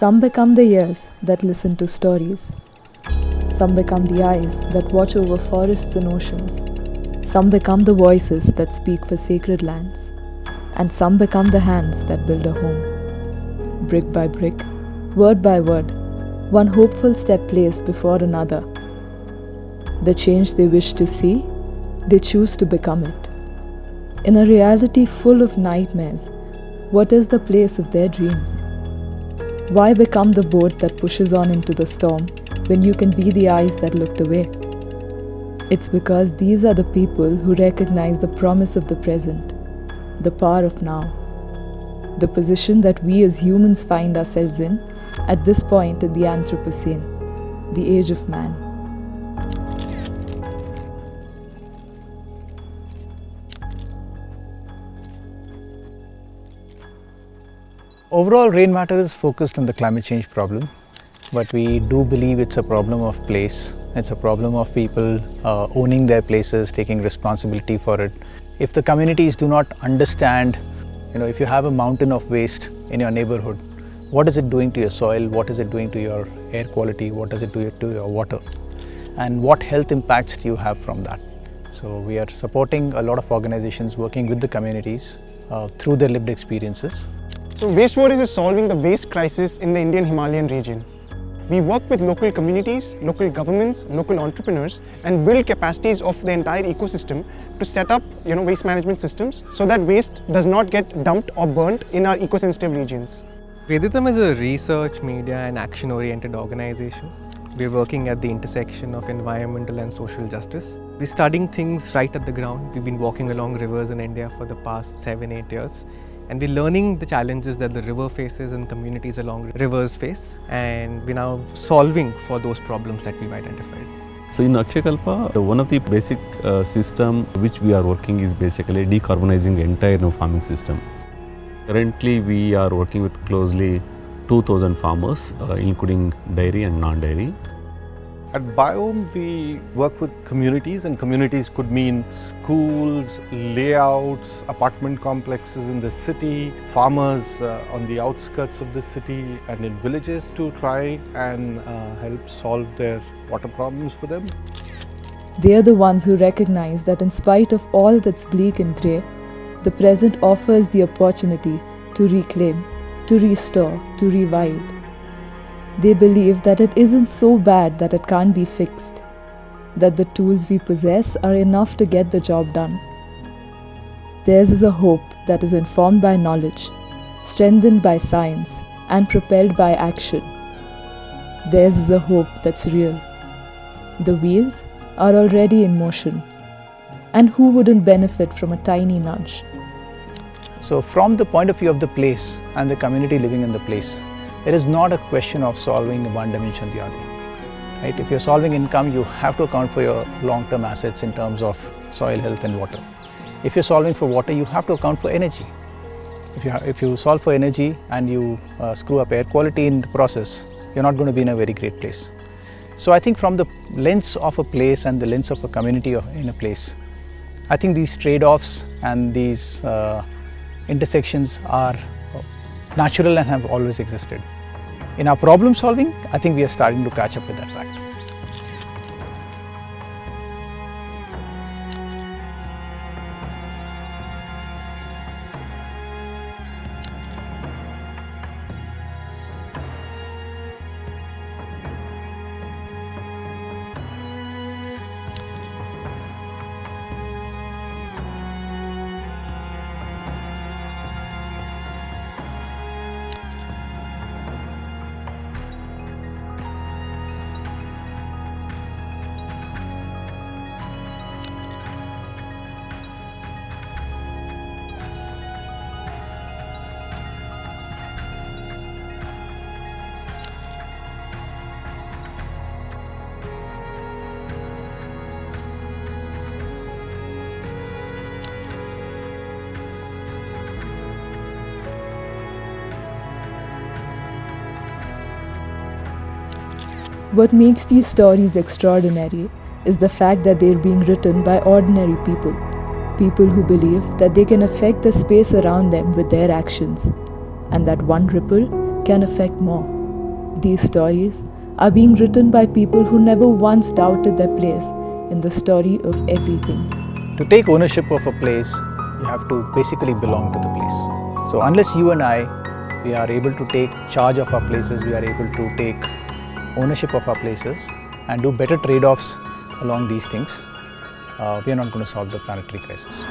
Some become the ears that listen to stories. Some become the eyes that watch over forests and oceans. Some become the voices that speak for sacred lands. And some become the hands that build a home. Brick by brick, word by word, one hopeful step placed before another. The change they wish to see, they choose to become it. In a reality full of nightmares, what is the place of their dreams? Why become the boat that pushes on into the storm when you can be the eyes that looked away? It's because these are the people who recognize the promise of the present, the power of now, the position that we as humans find ourselves in at this point in the Anthropocene, the age of man. Overall, Rainmatter is focused on the climate change problem, but we do believe it's a problem of place. It's a problem of people owning their places, taking responsibility for it. If the communities do not understand, if you have a mountain of waste in your neighborhood, what is it doing to your soil? What is it doing to your air quality? What does it do to your water? And what health impacts do you have from that? So we are supporting a lot of organizations working with the communities through their lived experiences. So Waste Warriors is solving the waste crisis in the Indian Himalayan region. We work with local communities, local governments, local entrepreneurs and build capacities of the entire ecosystem to set up waste management systems so that waste does not get dumped or burnt in our eco-sensitive regions. Veditam is a research, media and action-oriented organization. We're working at the intersection of environmental and social justice. We're studying things right at the ground. We've been walking along rivers in India for the past 7-8 years. And we're learning the challenges that the river faces and communities along rivers face. And we're now solving for those problems that we've identified. So in Akshakalpa, one of the basic system which we are working is basically decarbonizing the entire farming system. Currently, we are working with closely 2,000 farmers, including dairy and non-dairy. At Biome, we work with communities, and communities could mean schools, layouts, apartment complexes in the city, farmers on the outskirts of the city and in villages to try and help solve their water problems for them. They are the ones who recognize that in spite of all that's bleak and grey, the present offers the opportunity to reclaim, to restore, to rewild. They believe that it isn't so bad that it can't be fixed, that the tools we possess are enough to get the job done. Theirs is a hope that is informed by knowledge, strengthened by science, and propelled by action. Theirs is a hope that's real. The wheels are already in motion, and who wouldn't benefit from a tiny nudge? So from the point of view of the place and the community living in the place, it is not a question of solving one dimension or the other. Right? If you're solving income, you have to account for your long-term assets in terms of soil health and water. If you're solving for water, you have to account for energy. If you solve for energy and you screw up air quality in the process, you're not going to be in a very great place. So I think from the lens of a place and the lens of a community in a place, I think these trade-offs and these intersections are natural and have always existed. In our problem solving, I think we are starting to catch up with that fact. What makes these stories extraordinary is the fact that they're being written by ordinary people. People who believe that they can affect the space around them with their actions, and that one ripple can affect more. These stories are being written by people who never once doubted their place in the story of everything. To take ownership of a place, you have to basically belong to the place. So unless you and I, we are able to take charge of our places, we are able to take ownership of our places and do better trade-offs along these things, we are not going to solve the planetary crisis.